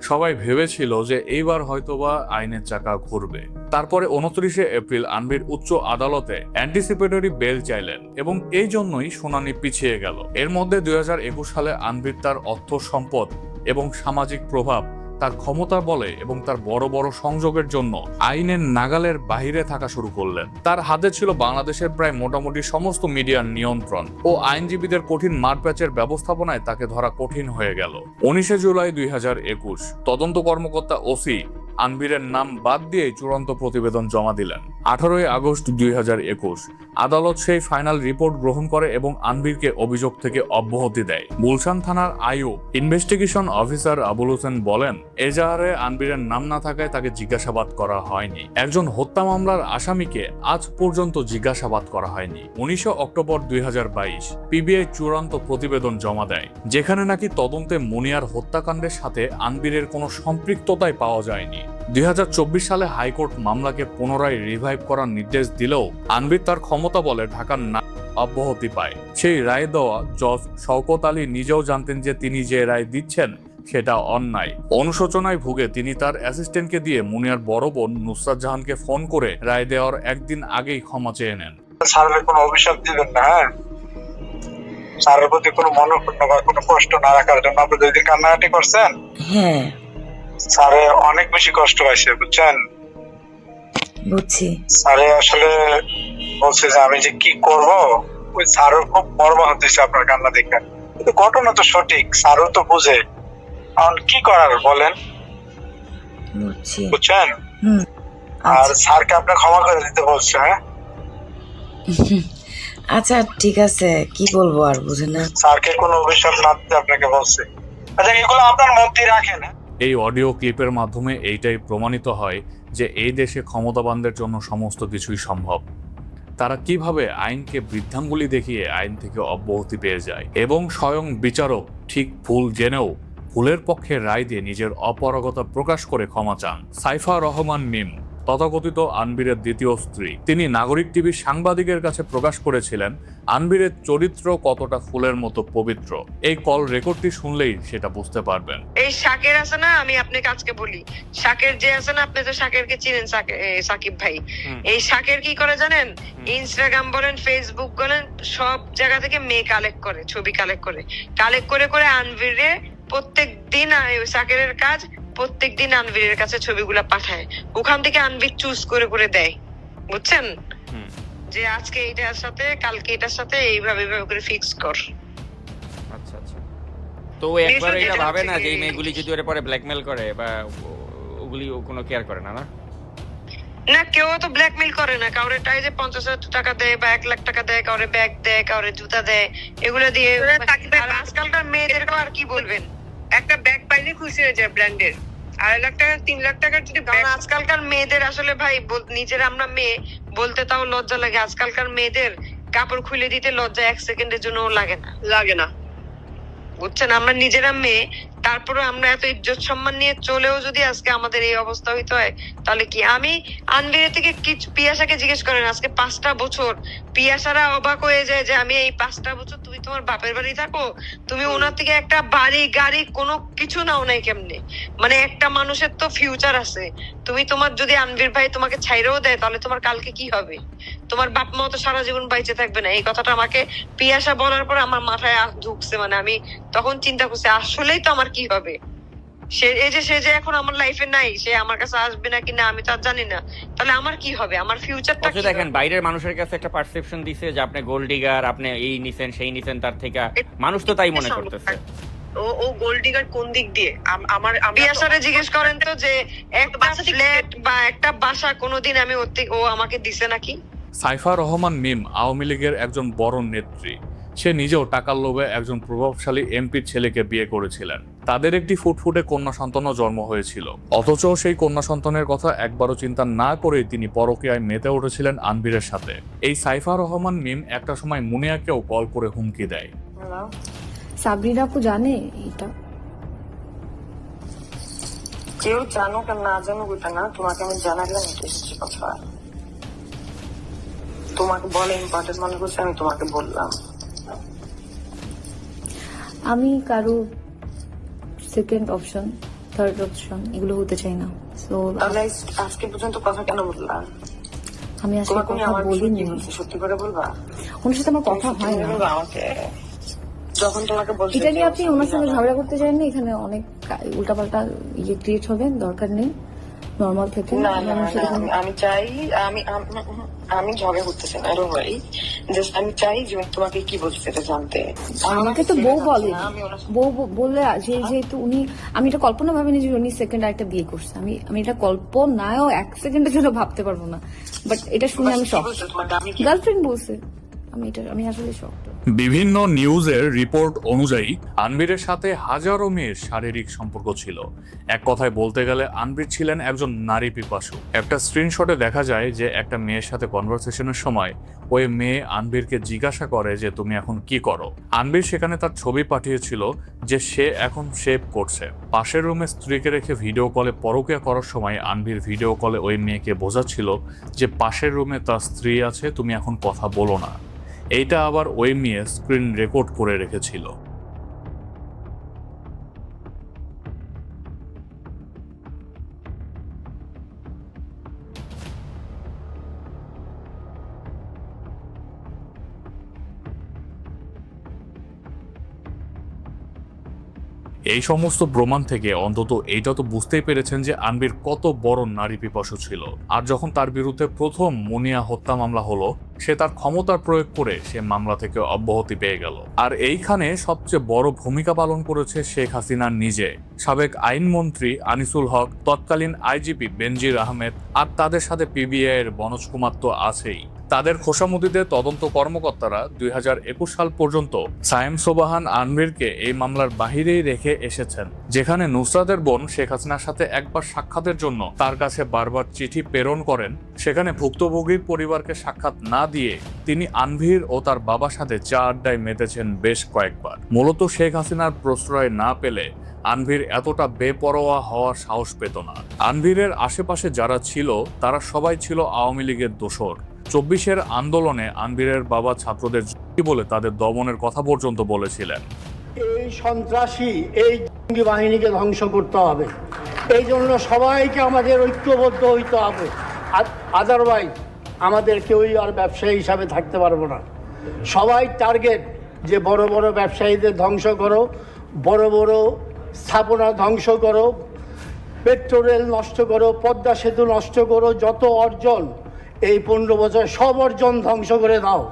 সবাই ভেবেছিল যে এইবার হয়তোবা আইনের চাকা ঘুরবে। তারপরে 29 এপ্রিল আনবির উচ্চ আদালতে অ্যান্টিসিপেটরি বেল চাইলেন এবং এই জন্যই শুনানি পিছিয়ে গেল। এর মধ্যে 2021 সালে আনবির তার অর্থ সম্পদ এবং সামাজিক প্রভাব, তার ক্ষমতা বলে এবং তার বড় বড় সংযোগের জন্য আইনের নাগালের বাহিরে থাকা শুরু করলেন। তার হাতে ছিল বাংলাদেশের প্রায় মোটামুটি সমস্ত মিডিয়ার নিয়ন্ত্রণ ও আইনজীবীদের কঠিন মারপ্যাচের ব্যবস্থাপনায় তাকে ধরা কঠিন হয়ে গেল। 19 জুলাই 2021 তদন্ত কর্মকর্তা ওসি আনবিরের নাম বাদ দিয়ে চূড়ান্ত প্রতিবেদন জমা দিলেন। 18 আগস্ট 2021 আদালত সেই ফাইনাল রিপোর্ট গ্রহণ করে এবং আনবিরকে অভিযোগ থেকে অব্যাহতি দেয়। গুলশান থানার আইও ইনভেস্টিগেশন অফিসার আবুল হোসেন বলেন, এজাহারে আনবিরের নাম না থাকায় তাকে জিজ্ঞাসাবাদ করা হয়নি। একজন হত্যা মামলার আসামিকে আজ পর্যন্ত জিজ্ঞাসাবাদ করা হয়নি। 19 অক্টোবর 2022 পিবিআই চূড়ান্ত প্রতিবেদন জমা দেয়, যেখানে নাকি তদন্তে মুনিয়ার হত্যাকাণ্ডের সাথে আনবিরের কোনো সম্পৃক্ততাই পাওয়া যায়নি। 2024 সালে হাইকোর্ট মামলাকে পুনরায় রিভাইভ করার নির্দেশ দিলেও আনবির তার ক্ষমতা বলে ঢাকার না অব্যাহতি পায়। সেই রায় দেওয়া জজ শওকত আলী নিজেও জানতেন যে তিনি যে রায় দিচ্ছেন সেটা অন্যায়। অনুশোচনায় ভুগে তিনি তার অ্যাসিস্ট্যান্টকে দিয়ে মুনিয়ার বড় বোন নুসরাত জাহানকে ফোন করে রায় দেওয়ার একদিন আগেই ক্ষমা চেয়ে নেন। স্যারের কোনো অভিশাপ দিবেন না, হ্যাঁ? স্যারের প্রতি কোনো মনোক্ষুণ্ণ বা কোনো কষ্ট না রাখার জন্য আপনি যদি কান্নাকাটি করছেন, হ্যাঁ স্যারে অনেক বেশি কষ্ট পাইছে, বুঝছেন? বুঝছি। স্যারে আসলে বলছে যে আমি যে কি করব, ওই স্যারও খুব মর্মাহত হয়েছে আপনার কান্না দেখে। কিন্তু ঘটনা তো সঠিক, স্যারও তো বুঝে। এখন কি করার বলেন, বুঝছি। বুঝছেন? আর স্যারকে আপনার ক্ষমা করে দিতে বলছে, হ্যাঁ? আচ্ছা ঠিক আছে, কি বলবো আর বুঝে না। স্যারকে কোনো অভিশাপ না দিতে আপনাকে বলছে। আচ্ছা এগুলো আপনার মধ্যে রাখেন। এই অডিও ক্লিপের মাধ্যমে এইটাই প্রমাণিত হয় যে এই দেশে ক্ষমতাবানদের জন্য সমস্ত কিছুই সম্ভব। তারা কিভাবে আইনকে বৃদ্ধাঙ্গুলি দেখিয়ে আইন থেকে অব্যাহতি পেয়ে যায় এবং স্বয়ং বিচারক ঠিক ভুল জেনেও ভুলের পক্ষে রায় দিয়ে নিজের অপারগতা প্রকাশ করে ক্ষমা চান। সাইফা রহমান মিম, তথাকথিত আনবিরের দ্বিতীয় স্ত্রী, তিনি নাগরিক টিভির সাংবাদিকের কাছে প্রকাশ করেছিলেন আনবিরের চরিত্র কতটা ফুলের মতো পবিত্র। এই কল রেকর্ডটি শুনলেই সেটা বুঝতে পারবেন। এই শাকের আছে না, আমি আপনাকে আজকে বলি, শাকের যে আছে না, আপনি তো শাকেরকে চিনেন, সাকিব ভাই। এই শাকের কি করে জানেন? ইনস্টাগ্রাম বলেন, ফেসবুক বলেন, সব জায়গা থেকে মেয়ে কালেক্ট করে, ছবি কালেক্ট করে আনবিরে প্রত্যেক দিন। শাকেরের কাজ প্রত্যেক দিন আনবিরের কাছে ছবিগুলা পাঠায়, ওখান থেকে আনবির চুজ করে করে দেয়, বুঝছেন? যে আজকে এইটার সাথে কালকে এটার সাথে এইভাবে করে ফিক্স কর। আচ্ছা আচ্ছা, তো একবার এটা ভাবে না যে এই মেয়েগুলি যদি ওরে পরে ব্ল্যাকমেল করে বা ওগুলি ও কোনো কেয়ার করে না? না, কেউ তো ব্ল্যাকমেল করে না। কাউরে টাই যে 50,000 টাকা দেয় বা 1 লাখ টাকা দেয়, কাউরে ব্যাগ দেয়, কাউরে জুতা দেয়, এগুলো দিয়ে। আজকালকার মেয়েদেরকে আর কি বলবেন, একটা ব্যাগ পাইলে খুশি হয়ে যায় ব্র্যান্ডের। 2.5 লাখ টাকা 3 লাখ টাকার যদি আজকালকার মেয়েদের আসলে ভাই নিজের আমরা মেয়ে বলতে তাও লজ্জা লাগে। আজকালকার মেয়েদের কাপড় খুলে দিতে লজ্জা 1 সেকেন্ডের জন্য লাগে না, বুঝছেন? আমরা নিজেরা মেয়ে, তারপরে আমরা এত ইজ্জত সম্মান নিয়ে চলেও যদি আজকে আমাদের এই অবস্থা হইতে হয়, তাহলে কি? আমি আনবিরের থেকে কিছু পিয়াসাকে জিজ্ঞেস করেন, আজকে 5টা বছর পিয়াসারা অবাক হয়ে যায় যে আমি এই 5টা বছর তুমি তোমার বাপের বাড়ি থাকো, তুমি ওনার থেকে একটা বাড়ি গাড়ি কোনো কিছু নাও নাই কেমনে? মানে একটা মানুষের তো ফিউচার আছে, তুমি তোমার যদি আনবির ভাই তোমাকে ছাইরেও দেয় তাহলে তোমার কালকে কি হবে? তোমার বাপ মা তো সারা জীবন বাইচে থাকবে না। এই কথাটা আমাকে পিয়াসা বলার পর আমার মাথায় ঢুকছে, মানে আমি তখন চিন্তা করছি আসলেই তো আমার কি হবে। সে যে এখন আমার লাইফে নাই, সে আমার কাছে আসবে নাকি না আমি তো আর জানি না, তাহলে আমার কি হবে? আমার ফিউচারটা কি? দেখেন বাইরের মানুষের কাছে একটা পারসেপশন দিছে যে আপনি গোল্ড ডিগার, আপনি এই নিছেন সেই নিছেন, তার থেকে মানুষ তো তাই মনে করতেছে। ও গোল্ড ডিগার কোন দিক দিয়ে? আমার পিয়াসারে জিজ্ঞেস করেন তো যে একটা ফ্ল্যাট বা একটা বাসা কোনোদিন ও আমাকে দিছে নাকি? সাইফা রহমান মিম আওয়ামী লীগের একজন বড় নেত্রী। সে নিজেও টাকার লোভে একজন প্রভাবশালী এমপির ছেলেকে বিয়ে করেছিলেন। তাদের একটি ফুটফুটে কন্যা সন্তানও জন্ম হয়েছিল। অথচ সেই কন্যা সন্তানের কথা একবারও চিন্তা না করেই তিনি পরকীয়ায় মেতে উঠেছিলেন আনবিরের সাথে। এই সাইফা রহমান মিম একটা সময় মুনিয়াকেও কল করে হুমকি দেয়। সাবরিনা আপু জানে এটা? কেউ জানুক আর না জানুক ওটা না, তোমাকে আমি জানালাম, এটা হচ্ছে কথা। তোমাকে বলে ইম্পর্টেন্ট মনে করছে, আমি তোমাকে বললাম। আমি কারো সেকেন্ড অপশন, থার্ড অপশন এগুলো হতে চাই না। সো তাহলে আজকে পর্যন্ত কথা কেন বললাম? আমি আসলে কথা বলিনি। সত্যি করে বলবা? ওনার সাথে আমার কথা হয় না। আমাকে যখন তোমাকে বলছি এটা নিয়ে আপনি ওনার সঙ্গে ঝগড়া করতে চান না, এখানে অনেক উল্টাপাল্টা ক্রিয়েট হবে, দরকার নেই। নর্মাল থেকে আমি চাই, আমি ঝগড়া করতেছি না, জাস্ট আমি চাই যে তোমাকে কি বলছে এটা জানতে। আমাকে তো বউ বলে, বউ বললে যেহেতু উনি, আমি এটা কল্পনা ভাবিনি যে উনি সেকেন্ড আরেকটা বিয়ে করছে। আমি এটা কল্পনায়ও 1 সেকেন্ডের জন্য ভাবতে পারবো না, বাট এটা শুনে আমি শক। গার্লফ্রেন্ড বলছে, আমি আসলে শক। বিভিন্ন নিউজের রিপোর্ট অনুযায়ী আনবিরের সাথে হাজারো মেয়ের শারীরিক সম্পর্ক ছিল। এক কথায় বলতে গেলে আনবির ছিলেন একজন নারী পিপাসু। একটা স্ক্রিনশটে দেখা যায় যে একটা মেয়ের সাথে কনভারসেশনের সময় ওই মেয়ে আনবিরকে জিজ্ঞাসা করে যে তুমি এখন কি করো। আনবির সেখানে তার ছবি পাঠিয়েছিল যে সে এখন শেভ করছে। পাশের রুমে স্ত্রীকে রেখে ভিডিও কলে পরকীয়া করার সময় আনবির ভিডিও কলে ওই মেয়েকে বোঝাচ্ছিল যে পাশের রুমে তার স্ত্রী আছে, তুমি এখন কথা বলো না। এইটা আবার ওই মেয়ে স্ক্রিন রেকর্ড করে রেখেছিল। এই সমস্ত প্রমাণ থেকে অন্তত এইটা তো বুঝতেই পেরেছেন যে আনবির কত বড় নারী পিপাসু ছিল। আর যখন তার বিরুদ্ধে প্রথম মুনিয়া হত্যা মামলা হলো, সে তার ক্ষমতার প্রয়োগ করে সে মামলা থেকে অব্যাহতি পেয়ে গেল। আর এইখানে সবচেয়ে বড় ভূমিকা পালন করেছে শেখ হাসিনা নিজে, সাবেক আইনমন্ত্রী আনিসুল হক, তৎকালীন আইজিপি বেনজির আহমেদ, আর তাদের সাথে পিবিআই এর বনজ কুমার তো আছেই। তাদের খোসামুদিতে তদন্ত কর্মকর্তারা 2021 সাল পর্যন্ত সায়েম সোবাহান আনবিরকে এই মামলার বাহিরেই রেখে এসেছেন, যেখানে নুসরাতের বোন শেখ হাসিনার সাথে একবার সাক্ষাতের জন্য তার কাছে বারবার চিঠি প্রেরণ করেন। সেখানে ভুক্তভোগীর পরিবারকে সাক্ষাৎ না দিয়ে তিনি আনভির ও তার বাবার সাথে চা আড্ডায় মেতেছেন বেশ কয়েকবার। মূলত শেখ হাসিনার প্রশ্রয় না পেলে আনভির এতটা বেপরোয়া হওয়ার সাহস পেত না। আনভিরের আশেপাশে যারা ছিল তারা সবাই ছিল আওয়ামী লীগের দোসর। 24-এর আন্দোলনে আনবিরের বাবা ছাত্রদের বলে তাদের দমনের কথা পর্যন্ত বলেছিলেন। এই সন্ত্রাসী এই জঙ্গি বাহিনীকে ধ্বংস করতে হবে, এই জন্য সবাইকে আমাদের ঐক্যবদ্ধ হইতে হবে। আদারওয়াইজ আমাদের কেউই আর ব্যবসায়ী হিসাবে থাকতে পারবো না। সবাই টার্গেট যে বড় বড় ব্যবসায়ীদের ধ্বংস করো, বড় বড় স্থাপনা ধ্বংস করো, পেট্রো রেল নষ্ট করো, পদ্মা সেতু নষ্ট করো, যত অর্জন এই 15 বছর সব অর্জন ধ্বংস করে দাও,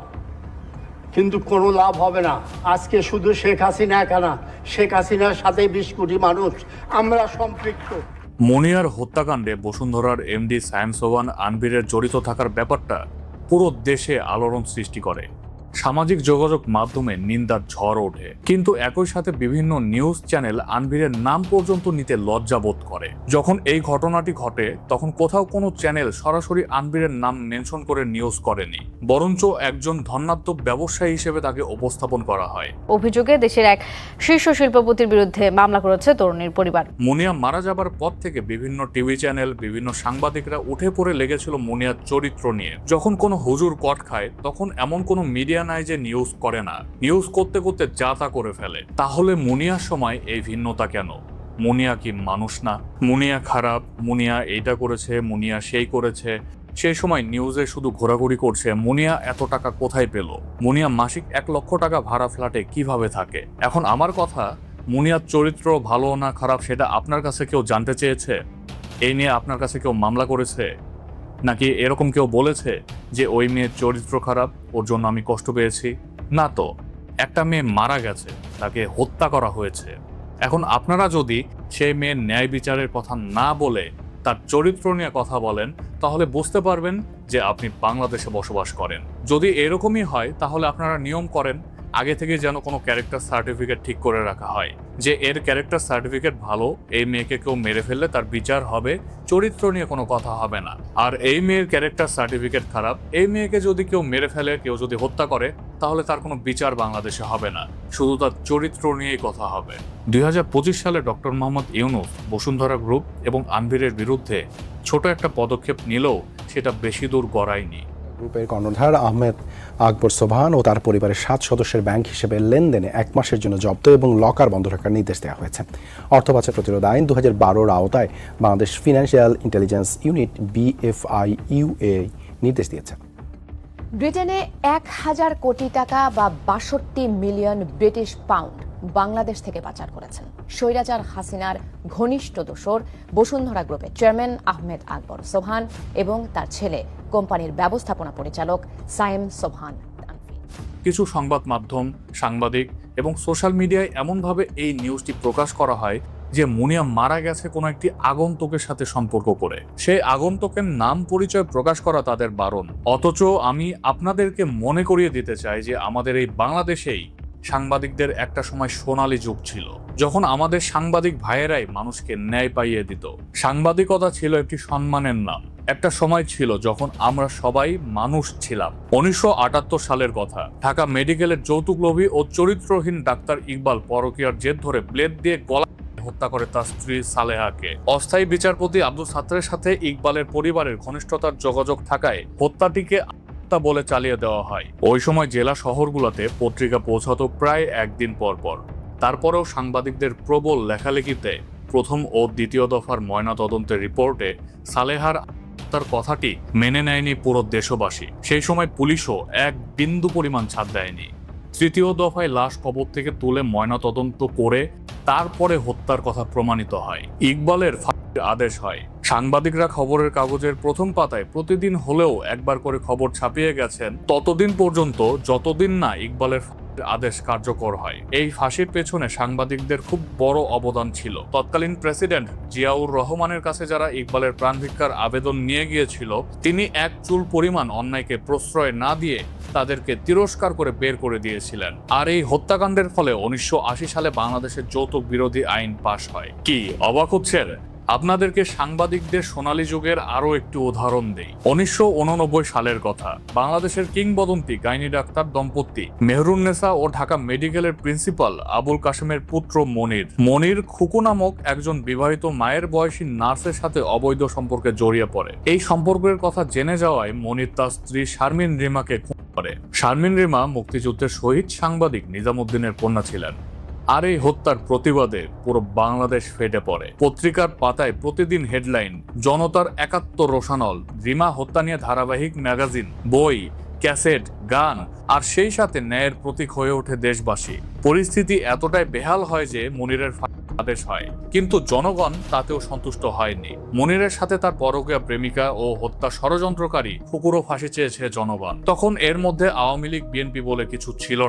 কিন্তু কোনো লাভ হবে না। আজকে শুধু শেখ হাসিনা একা না, শেখ হাসিনার সাথে 20 কোটি মানুষ আমরা সম্পৃক্ত। মুনিয়ার হত্যাকাণ্ডে বসুন্ধরার এমডি সায়েম সোবাহান আনবিরের জড়িত থাকার ব্যাপারটা পুরো দেশে আলোড়ন সৃষ্টি করে। সামাজিক যোগাযোগ মাধ্যমে নিন্দার ঝড় ওঠে, কিন্তু একই সাথে বিভিন্ন নিউজ চ্যানেল আনভীরের নাম পর্যন্ত নিতে লজ্জাবোধ করে। যখন এই ঘটনাটি ঘটে তখন কোথাও কোনো চ্যানেল সরাসরি আনভীরের নাম মেনশন করে নিউজ করেনি, বরঞ্চ একজন ধনাঢ্য ব্যবসায়ী হিসেবে তাকে উপস্থাপন করা হয়। অভিযোগে দেশের এক শীর্ষ শিল্পপতির বিরুদ্ধে মামলা করেছে তরুণীর পরিবার। মুনিয়া মারা যাবার পর থেকে বিভিন্ন টিভি চ্যানেল, বিভিন্ন সাংবাদিকরা উঠে পড়ে লেগেছিল মুনিয়ার চরিত্র নিয়ে। যখন কোনো হুজুর কট খায় তখন এমন কোনো মিডিয়া নাই যে নিউজ করে না, নিউজ করতে করতে যা তা করে ফেলে। তাহলে মুনিয়ার সময় এই ভিন্নতা কেন? মুনিয়া কি মানুষ না? মুনিয়া খারাপ, মুনিয়া এইটা করেছে, মুনিয়া সেই করেছে। সেই সময় নিউজে শুধু ঘোরাঘুরি করছে মুনিয়া এত টাকা কোথায় পেল, মুনিয়া মাসিক 1 লক্ষ টাকা ভাড়া ফ্ল্যাটে কিভাবে থাকে। এখন আমার কথা, মুনিয়ার চরিত্র ভালো না খারাপ সেটা আপনার কাছে কেউ জানতে চেয়েছে? এই নিয়ে আপনার কাছে কেউ মামলা করেছে? নাকি এরকম কেউ বলেছে যে ওই মেয়ের চরিত্র খারাপ, ওর জন্য আমি কষ্ট পেয়েছি? না তো, একটা মেয়ে মারা গেছে, তাকে হত্যা করা হয়েছে। এখন আপনারা যদি সেই মেয়ের ন্যায় বিচারের কথা না বলে তার চরিত্র নিয়ে কথা বলেন তাহলে বুঝতে পারবেন যে আপনি বাংলাদেশে বসবাস করেন। যদি এরকমই হয় তাহলে আপনারা নিয়ম করেন আগে থেকে যেন কোনো ক্যারেক্টার সার্টিফিকেট ঠিক করে রাখা হয় যে এর ক্যারেক্টার সার্টিফিকেট ভালো, এই মেয়েকে কেউ মেরে ফেললে তার বিচার হবে, চরিত্র নিয়ে কোনো কথা হবে না। আর এই মেয়ের ক্যারেক্টার সার্টিফিকেট খারাপ, এই মেয়েকে যদি কেউ মেরে ফেলে, কেউ যদি হত্যা করে, তাহলে তার কোনো বিচার বাংলাদেশে হবে না, শুধু তার চরিত্র নিয়েই কথা হবে। 2025 সালে ডক্টর মোহাম্মদ ইউনূস বসুন্ধরা গ্রুপ এবং আনভীরের বিরুদ্ধে ছোট একটা পদক্ষেপ নিলেও সেটা বেশি দূর গড়ায়নি। গ্রুপের কর্ণধার আহমেদ আকবর সোবহান ও তার পরিবারের 7 সদস্যের ব্যাংক হিসেবে লেনদেনে 1 মাসের জন্য জব্দ এবং লকার বন্ধ রাখার নির্দেশ দেওয়া হয়েছে। অর্থ পাচার প্রতিরোধ আইন 2012-র আওতায় Bangladesh financial intelligence unit BFIUA নির্দেশ দিয়েছে। ব্রিটেনে 1000 কোটি টাকা বা 62 মিলিয়ন ব্রিটিশ পাউন্ড বাংলাদেশ থেকে পাচার করেছেন স্বৈরাচার হাসিনার ঘনিষ্ঠ দোসর বসুন্ধরা গ্রুপের চেয়ারম্যান আহমেদ আকবর সোবহান এবং তার ছেলে কোম্পানির ব্যবস্থাপনা পরিচালক সাইম সোবহান। কিছু সংবাদ মাধ্যম, সাংবাদিক এবং সোশ্যাল মিডিয়ায় এমনভাবে এই নিউজটি প্রকাশ করা হয় যে মুনিয়া মারা গেছে কোনো একটি আগন্তুকের সাথে সম্পর্ক করে। সেই আগন্তুকের নাম পরিচয় প্রকাশ করা তাদের বারণ। অথচ আমি আপনাদেরকে মনে করিয়ে দিতে চাই যে আমাদের এই বাংলাদেশেই সাংবাদিকদের একটা সময় সোনালী যুগ ছিল, যখন আমাদের সাংবাদিক ভাইয়েরাই মানুষকে ন্যায় পাইয়ে দিত। সাংবাদিকতা ছিল একটি সম্মানের নাম। একটা সময় ছিল যখন আমরা সবাই মানুষ ছিলাম। 1978 সালের কথা। ঢাকা মেডিকেলের যৌতুকলোভী ও চরিত্রহীন ডাক্তার ইকবাল পরকীয়ার জের ধরে ব্লেড দিয়ে গলা হত্যা করে তার স্ত্রী সালেহাকে। অস্থায়ী বিচারপতি আব্দুল সাত্তারের সাথে ইকবালের পরিবারের ঘনিষ্ঠতার যোগাযোগ থাকায় হত্যাটিকে বলে চালিয়ে দেওয়া হয়। ওই সময় জেলা শহরগুলোতে পত্রিকা পৌঁছাতো প্রায় 1 দিন পর পর। তারপরেও সাংবাদিকদের প্রবল লেখালেখিতে প্রথম ও দ্বিতীয় দফার ময়নাতদন্তের রিপোর্টে সালেহার তার কথাটি মেনে নেয়নি পুরো দেশবাসী। সেই সময় পুলিশও 1 বিন্দু পরিমাণ ছাড় দেয়নি। তৃতীয় দফায় লাশ কবর থেকে তুলে ময়নাতদন্ত করে তারপরে হত্যার কথা প্রমাণিত হয়। ইকবালের আদেশ হয়। সাংবাদিকরা খবরের কাগজের প্রথম পাতায় প্রতিদিন হলেও একবার করে খবর ছাপিয়ে গেছেন ততদিন পর্যন্ত যতদিন না ইকবালের আদেশ কার্যকর হয়। এই ফাঁসির পেছনে সাংবাদিকদের খুব বড় অবদান ছিল। তৎকালীন প্রেসিডেন্ট জিয়াউর রহমানের কাছে যারা ইকবালের প্রাণ ভিক্ষার আবেদন নিয়ে গিয়েছিল, তিনি 1 চুল পরিমাণ অন্যায়কে প্রশ্রয় না দিয়ে তাদেরকে তিরস্কার করে বের করে দিয়েছিলেন। আর এই হত্যাকাণ্ডের ফলে 1980 সালে বাংলাদেশের যৌতুক বিরোধী আইন পাশ হয়। কি অবাক হচ্ছেন? আপনাদেরকে সাংবাদিকদের সোনালী যুগের আরো একটি উদাহরণ দেই। 1989 সালের কথা। বাংলাদেশের কিংবদন্তি গাইনি ডাক্তার দম্পতি মেহরুন্নেসা ও ঢাকা মেডিকেলের প্রিন্সিপাল আবুল কাশেমের পুত্র মনির খুকু নামক একজন বিবাহিত মায়ের বয়সী নার্সের সাথে অবৈধ সম্পর্কে জড়িয়ে পড়ে। এই সম্পর্কের কথা জেনে যাওয়ায় মনির তার স্ত্রী শারমিন রিমাকে খুন করে। শারমিন রিমা মুক্তিযুদ্ধের শহীদ সাংবাদিক নিজামুদ্দিনের কন্যা ছিলেন। আর এই হত্যার প্রতিবাদে পুরো বাংলাদেশ ফেটে পড়ে। পত্রিকার পাতায় প্রতিদিন হেডলাইন, জনতার 71 রোশানল, রিমা হত্যা নিয়ে ধারাবাহিক ম্যাগাজিন, বই, ক্যাসেট, গান, আর সেই সাথে ন্যায়ের প্রতীক হয়ে ওঠে দেশবাসী। পরিস্থিতি এতটাই বেহাল হয় যে মনিরের আদেশ হয়, কিন্তু জনগণ তাতেও সন্তুষ্ট হয়নি। মনিরের সাথে তার পরকীয়া প্রেমিকা ও হত্যা ষড়যন্ত্রকারী ফুকুরও ফাঁসি চেয়েছে জনগণ। তখন এর মধ্যে আওয়ামী লীগ বিএনপি বলে কিছু ছিল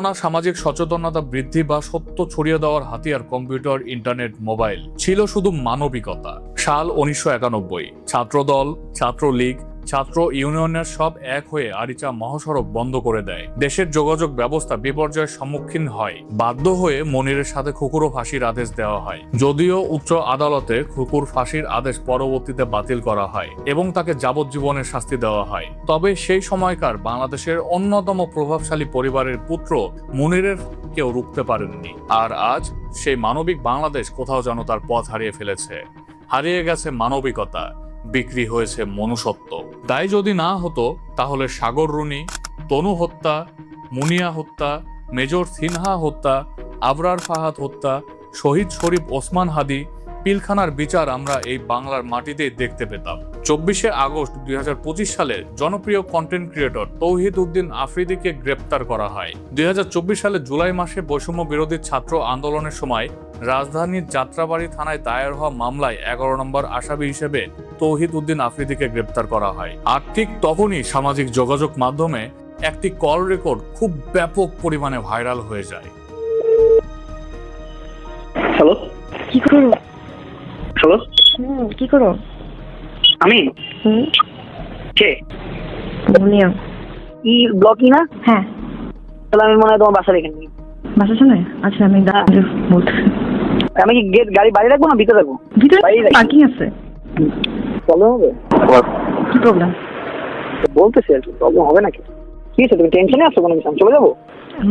না সামাজিক সচেতনতা বৃদ্ধি বা সত্য ছড়িয়ে দেওয়ার হাতিয়ার কম্পিউটার, ইন্টারনেট, মোবাইল। ছিল শুধু মানবিকতা। সাল 1991। ছাত্রদল, ছাত্রলীগ, ছাত্র ইউনিয়নের সব এক হয়ে আরিচা মহাসড়ক বন্ধ করে দেয়। দেশের যোগাযোগ ব্যবস্থা বিপর্যয়ের সম্মুখীন হয়। বাধ্য হয়ে মনিরের সাথে খুকুরও ফাঁসির আদেশ দেওয়া হয়। যদিও উচ্চ আদালতে খুকুর ফাঁসির আদেশ পরবর্তীতে বাতিল করা হয় এবং তাকে যাবজ্জীবনের শাস্তি দেওয়া হয়। তবে সেই সময়কার বাংলাদেশের অন্যতম প্রভাবশালী পরিবারের পুত্র মনিরের কেউ রুখতে পারেননি। আর আজ সেই মানবিক বাংলাদেশ কোথাও যেন তার পথ হারিয়ে ফেলেছে। হারিয়ে গেছে মানবিকতা, বিক্রি হয়েছে মনুষ্যত্ব। তাই যদি না হতো তাহলে সাগর রুনি, তনু হত্যা, মুনিয়া হত্যা, মেজর সিনহা হত্যা, আবরার ফাহাদ হত্যা, শহীদ শরীফ ওসমান হাদি, পিলখানার বিচার আমরা এই বাংলার মাটিতেই দেখতে পেতাম। 24শে আগস্ট 2025 সালে জনপ্রিয় কন্টেন্ট ক্রিয়েটর তৌহিদ উদ্দিন আফ্রিদিকে গ্রেপ্তার করা হয়। 2024 সালে জুলাই মাসে বৈষম্য বিরোধী ছাত্র আন্দোলনের সময় রাজধানীর যাত্রাবাড়ি থানায় দায়ের হওয়া মামলায় 11 নম্বর আসামি হিসেবে তৌহিদ উদ্দিন আফ্রিদিকে গ্রেপ্তার করা হয়। আর ঠিক তখনই সামাজিক যোগাযোগ মাধ্যমে একটি কল রেকর্ড খুব ব্যাপক পরিমাণে ভাইরাল হয়ে যায়। হ্যালো, কি করো? হ্যালো, কি করো? আমি কে? মুনিয়া। ই ব্লগই না? হ্যাঁ। তাহলে আমি মনে হয় তোমার বাসা রেখে নিই। বাসা শোনে? আচ্ছা, আমি বলতেছি। আমি কি গেট গাড়ি বাইরে রাখবো না ভিতরে রাখবো? ভিতরে পার্কিং আছে। প্রবলেম হবে? কি প্রবলেম? বলতেছি আর কি, প্রবলেম হবে নাকি? কি হচ্ছে, তুমি টেনশনে আছো কোনো কিছু? আমি চলে যাবো?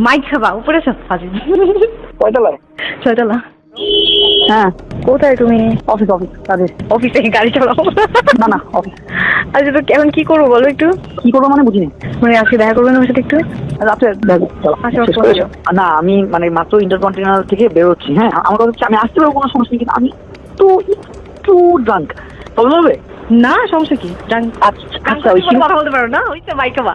মাইক খাবা? উপরে সব ফাজি। কয়তলায়? 6 তলা। হ্যাঁ। কোথায় তুমি? অফিস অফিস কাজে। অফিসে গাড়ি চালাও? না না, অফিস। আচ্ছা, তো এখন কি করবো বলো একটু? কি করবো মানে বুঝিনি। মানে আজকে দেখা করবেন আমার সাথে একটু? রাত্রে দেখো, চলো। আচ্ছা, শেষ করে এসো। না, আমি মানে মাত্র ইন্টারকন্টিনেন্টাল থেকে বেরোচ্ছি। হ্যাঁ, আমার কথা হচ্ছে আমি আসতে পারবো, কোনো সমস্যা নেই, কিন্তু আমি একটু ড্রাঙ্ক। প্রবলেম হবে? না, সমস্যা কি? আচ্ছা, ওই কথা বলতে পারো না? ওইটা মাইক খাবা?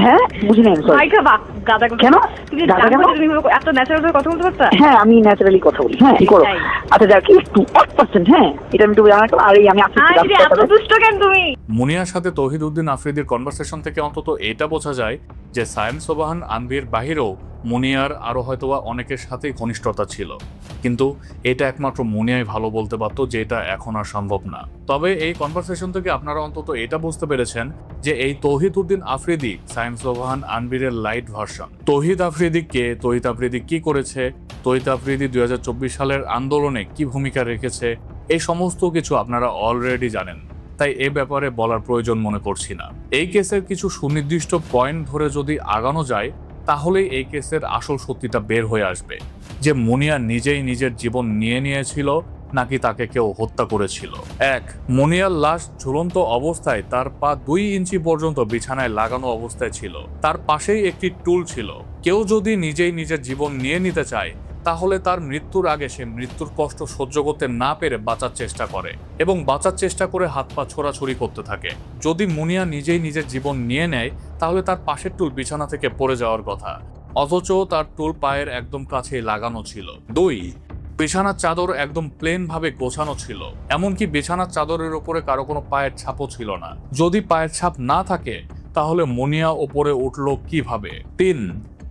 হ্যাঁ, বুঝিনি। মাইক খাবা? গাদা কেন? তুমি গাদা কেন? তুমি এত ন্যাচারাল ভাবে কথা বলতে পারতা? হ্যাঁ, আমি ন্যাচারালি কথা বলি। হ্যাঁ, কি করো? আচ্ছা, যাক, একটু 1%। হ্যাঁ, এটা আমি একটু জানা। আর এই আমি আসছি। এত দুষ্ট কেন তুমি? মুনিয়ার সাথে তৌহিদ উদ্দিন আফ্রিদির কনভারসেশন থেকে অন্তত এটা বোঝা যায় যে সায়েম সোবাহান আনভির বাহিরেও মুনিয়ার আরো হয়তোবা অনেকের সাথেই ঘনিষ্ঠতা ছিল, কিন্তু এটা একমাত্র মুনিয়াই ভালো বলতে পারত যে এটা এখন আর সম্ভব না। তবে এই কনভারসেশন থেকে আপনারা অন্তত এটা বুঝতে পেরেছেন যে এই তৌহিদ উদ্দিন আফ্রিদি সায়েম সোবাহান আনভিরের লাইট ভার্সন। তৌহিদ আফ্রিদি কে, তৌহিদ আফ্রিদি কি করেছে, তৌহিদ আফ্রিদি 2024 সালের আন্দোলনে কি ভূমিকা রেখেছে, এই সমস্ত কিছু আপনারা অলরেডি জানেন, তাই এ ব্যাপারে বলার প্রয়োজন মনে করছি না। এই কেসের কিছু সুনির্দিষ্ট পয়েন্ট ধরে যদি আগানো যায় তাহলেই এই কেসের আসল সত্যিটা বের হয়ে আসবে যে মুনিয়া নিজেই নিজের জীবন নিয়ে নিয়েছিল নাকি তাকে কেউ হত্যা করেছিল। 1. মুনিয়ার লাশ ঝুলন্ত অবস্থায় তার পা 2 ইঞ্চি পর্যন্ত বিছানায় লাগানো অবস্থায় ছিল। তার পাশেই একটি টুল ছিল। কেউ যদি নিজেই নিজের জীবন নিয়ে নিতে চায় তাহলে তার মৃত্যুর আগে সে মৃত্যুর কষ্ট সহ্য করতে না পেরে বাঁচার চেষ্টা করে এবং বাঁচার চেষ্টা করে হাত পা ছোড়াছুড়ি করতে থাকে। যদি মুনিয়া নিজেই নিজের জীবন নিয়ে নেয় তাহলে তার পাশের টুল বিছানা থেকে পড়ে যাওয়ার কথা, অথচ তার টুল পায়ের একদম কাছেই লাগানো ছিল। 2. বিছানার চাদর একদম প্লেন ভাবে গোছানো ছিল, এমনকি বিছানার চাদরের উপরে কারো কোনো পায়ের ছাপও ছিল না। যদি পায়ের ছাপ না থাকে তাহলে মুনিয়া ওপরে উঠলো কিভাবে? 3.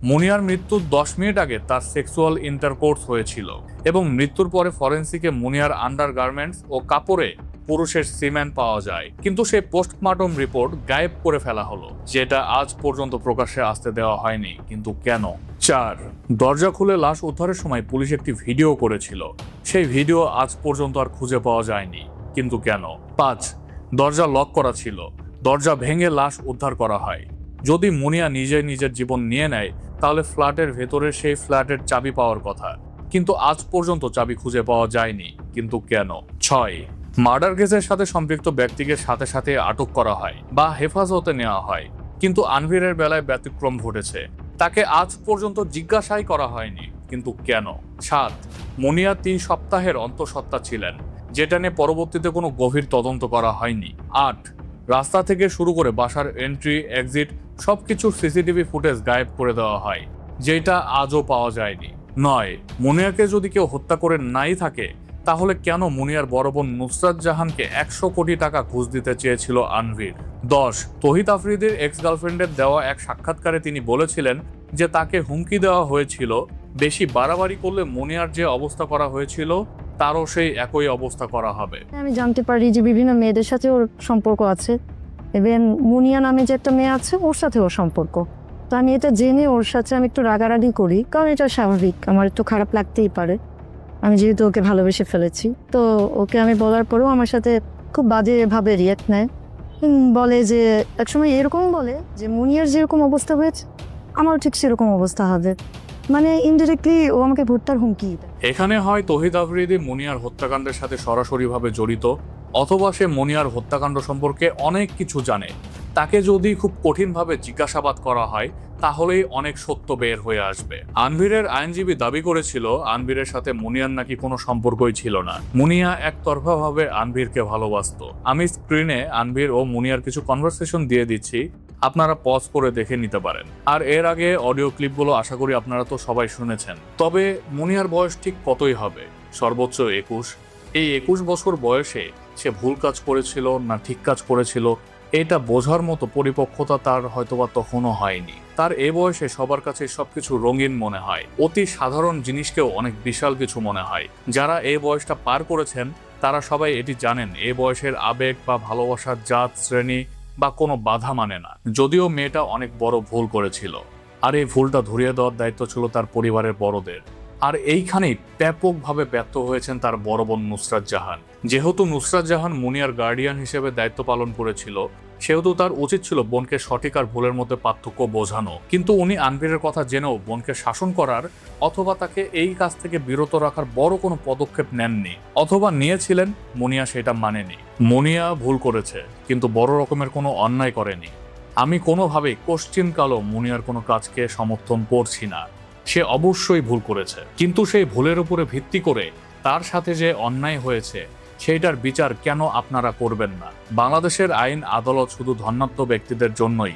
মুনিয়ার মৃত্যুর 10 মিনিট আগে তার সেক্সুয়াল ইন্টারকোর্স হয়েছিল এবং মৃত্যুর পরে ফরেন্সিকে মুনিয়ার আন্ডারগার্মেন্টস ও কাপড়ে পুরুষের সিমেন পাওয়া যায়, কিন্তু সেই পোস্টমর্টম রিপোর্ট গায়েব করে ফেলা হলো, যেটা আজ পর্যন্ত প্রকাশ্যে আসতে দেওয়া হয়নি। কিন্তু কেন? 4. দরজা খুলে লাশ উদ্ধারের সময় পুলিশ একটি ভিডিও করেছিল, সেই ভিডিও আজ পর্যন্ত আর খুঁজে পাওয়া যায়নি। কিন্তু কেন? 5. দরজা লক করা ছিল, দরজা ভেঙে লাশ উদ্ধার করা হয়। যদি মুনিয়া নিজেই নিজের জীবন নিয়ে নেয় তাহলে ফ্ল্যাটের ভেতরে সেই ফ্ল্যাটের চাবি পাওয়ার কথা, কিন্তু আজ পর্যন্ত চাবি খুঁজে পাওয়া যায়নি। কিন্তু কেন? 6. মার্ডার কেসের সাথে সম্পৃক্ত ব্যক্তিকে সাথে সাথে আটক করা হয় বা হেফাজতে নেওয়া হয়, কিন্তু আনভিরের বেলায় ব্যতিক্রম ঘটেছে, তাকে আজ পর্যন্ত জিজ্ঞাসাই করা হয়নি। কিন্তু কেন? 7. মুনিয়া 3 সপ্তাহের অন্তঃসত্ত্বা ছিলেন, যেটা নিয়ে পরবর্তীতে কোনো গভীর তদন্ত করা হয়নি। 8. রাস্তা থেকে শুরু করে বাসার এন্ট্রি এক্সিট সবকিছুর সিসিটিভি ফুটেজ গায়েব করে দেওয়া হয়, যেটা আজও পাওয়া যায়নি। 9. মুনিয়াকে যদি কেউ হত্যা করে নাই থাকে তাহলে কেন মুনিয়ার বড় বোন নুসরাত জাহানকে 100 কোটি টাকা ঘুষ দিতে চেয়েছিল আনভির? 10. তৌহিদ আফ্রিদির এক্স গার্লফ্রেন্ডের দেওয়া এক সাক্ষাৎকারে তিনি বলেছিলেন যে তাকে হুমকি দেওয়া হয়েছিল বেশি বাড়াবাড়ি করলে মুনিয়ার যে অবস্থা করা হয়েছিল তারও সেই একই অবস্থা করা হবে। আমি জানতে পারি যে বিভিন্ন মেয়েদের সাথে ওর সম্পর্ক আছে, এবং মুনিয়া নামে যে একটা মেয়ে আছে ওর সাথে ওর সম্পর্ক। তো আমি এটা জেনে ওর সাথে আমি একটু রাগারাগি করি, কারণ এটা স্বাভাবিক, আমার একটু খারাপ লাগতেই পারে, আমি যেহেতু ওকে ভালোবেসে ফেলেছি। তো ওকে আমি বলার পরেও আমার সাথে খুব বাজেভাবে রিয়াক্ট নেয়, বলে যে একসময় এরকম বলে যে মুনিয়ার যেরকম অবস্থা হয়েছে আমারও ঠিক সেরকম অবস্থা হবে, মানে ইনডিরেক্টলি ও আমাকে ভর্তার হুমকি দেয়। এখানে হয় তৌহিদ আফ্রিদি মুনিয়ার হত্যাকাণ্ডের সাথে সরাসরিভাবে জড়িত, অথবা সে মুনিয়ার হত্যাকাণ্ড সম্পর্কে অনেক কিছু জানে। তাকে যদি খুব কঠিনভাবে জিজ্ঞাসাবাদ করা হয় তাহলেই অনেক সত্য বের হয়ে আসবে। আনভিরের আইনজীবী দাবি করেছিল আনভিরের সাথে মুনিয়ার নাকি কোনো সম্পর্কই ছিল না, মুনিয়া একতরফাভাবে আনভিরকে ভালোবাসতো। আমি স্ক্রিনে আনভির ও মুনিয়ার কিছু কনভারসেশন দিয়ে দিচ্ছি, আপনারা পজ করে দেখে নিতে পারেন। আর এর আগে অডিও ক্লিপগুলো আশা করি আপনারা তো সবাই শুনেছেন। তবে মুনিয়ার বয়স ঠিক কতই হবে? সর্বোচ্চ 21। এই 21 বছর বয়সে সে ভুল কাজ করেছিল না ঠিক কাজ করেছিল এটা বোঝার মতো পরিপক্কতা তার হয়তোবা তখনও হয়নি। তার এ বয়সে সবার কাছে সবকিছু রঙিন মনে হয়, অতি সাধারণ জিনিসকেও অনেক বিশাল কিছু মনে হয়। যারা এই বয়সটা পার করেছেন তারা সবাই এটি জানেন, এই বয়সের আবেগ বা ভালোবাসার জাত শ্রেণী বা কোনো বাধা মানে না। যদিও মেয়েটা অনেক বড় ভুল করেছিল, আর এই ভুলটা ধরিয়ে দেওয়ার দায়িত্ব ছিল তার পরিবারের বড়দের। আর এইখানেই ব্যাপকভাবে ব্যর্থ হয়েছেন তার বড় বোন নুসরাত জাহান। যেহেতু নুসরাত জাহান মুনিয়ার গার্ডিয়ান হিসেবে দায়িত্ব পালন করেছিল, সেহেতু তার উচিত ছিল বোনকে সঠিক আর ভুলের মধ্যে পার্থক্য বোঝানো। কিন্তু উনি আনভিরের কথা জেনেও বোনকে শাসন করার অথবা তাকে এই কাজ থেকে বিরত রাখার বড় কোনো পদক্ষেপ নেননি, অথবা নিয়েছিলেন, মুনিয়া সেটা মানেনি। মুনিয়া ভুল করেছে, কিন্তু বড় রকমের কোনো অন্যায় করেনি। আমি কোনোভাবেই কোশ্চিনকালও মুনিয়ার কোনো কাজকে সমর্থন করছি না, সে অবশ্যই ভুল করেছে, কিন্তু সেই ভুলের উপরে ভিত্তি করে তার সাথে যে অন্যায় হয়েছে সেইটার বিচার কেন আপনারা করবেন না? বাংলাদেশের আইন আদালত শুধু ধনাঢ্য ব্যক্তিদের জন্যই।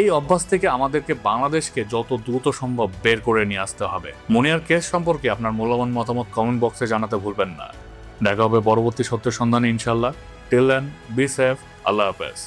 এই অভ্যাস থেকে আমাদেরকে বাংলাদেশকে যত দ্রুত সম্ভব বের করে নিয়ে আসতে হবে। মুনিয়ার কেস সম্পর্কে আপনার মূল্যবান মতামত কমেন্ট বক্সে জানাতে ভুলবেন না। দেখা হবে পরবর্তী সত্যের সন্ধানে ইনশাল্লাহ। টিল দেন, বি সেফ, আল্লাহ হাফেজ।